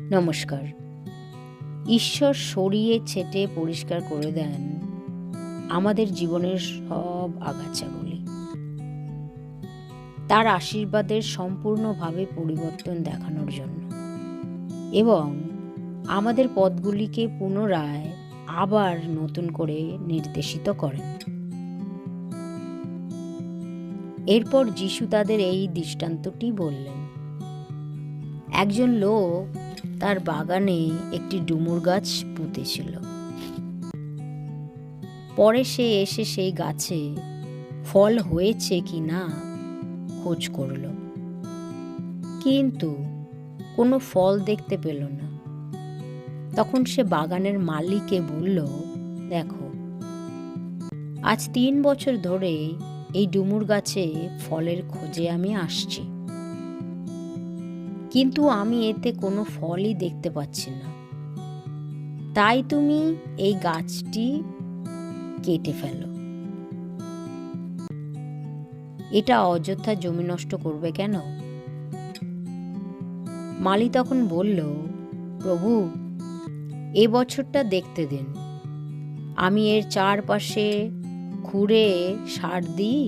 নমস্কার। ঈশ্বর সরিয়ে ছেটে পরিষ্কার করে দেন আমাদের জীবনের সব আগাছাগুলি। তার আশীর্বাদের সম্পূর্ণভাবে পরিবর্তন দেখানোর জন্য এবং আমাদের পথগুলিকে পুনরায় আবার নতুন করে নির্দেশিত করেন। এরপর যিশু তাদের এই দৃষ্টান্তটি বললেন। একজন লোক তার বাগানে একটি ডুমুর গাছ পুঁতেছিল। পরে সে এসে সেই গাছে ফল হয়েছে কি না খোঁজ করল, কিন্তু কোনো ফল দেখতে পেল না। তখন সে বাগানের মালিককে বলল, দেখো, আজ 3 বছর ধরে এই ডুমুর গাছে ফলের খোঁজে আমি আসছি, কিন্তু আমি এতে কোনো ফলই দেখতে পাচ্ছি না। তাই তুমি এই গাছটি কেটে ফেলো। এটা অযথা জমি নষ্ট করবে কেন? মালি তখন বলল, প্রভু, এ বছরটা দেখতে দিন। আমি এর চারপাশে খুঁড়ে সার দিই।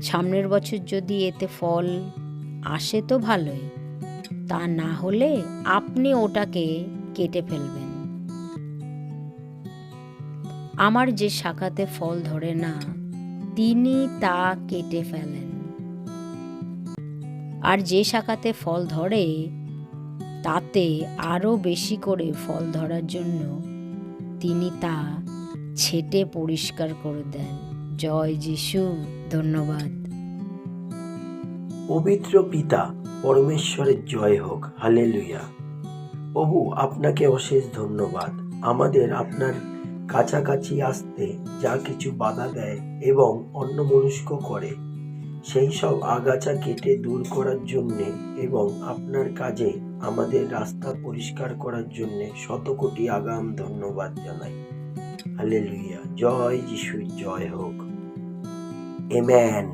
সামনের বছর যদি এতে ফল আসে তো ভালোই, তা না হলে আপনি ওটাকে কেটে ফেলবেন। আমার যে শাখাতে ফল ধরে না, তিনি তা কেটে ফেলেন, আর যে শাখাতে ফল ধরে তাতে আরো বেশি করে ফল ধরার জন্য তিনি তা ছেটে পরিষ্কার করে দেন। জয় যিশু। ধন্যবাদ। পবিত্র পিতা পরমেশ্বরের জয় হোক। হালেলুয়া। প্রভু, আপনাকে অশেষ ধন্যবাদ। আমাদের আপনার কাছাকাছি আসতে যা কিছু বাধা দেয় এবং অন্যমনস্ক করে, সেই সব আগাছা কেটে দূর করার জন্যে এবং আপনার কাজে আমাদের রাস্তা পরিষ্কার করার জন্যে শতকোটি আগাম ধন্যবাদ জানাই। হালেলুয়া। জয় যিশু, জয় হোক। আমেন।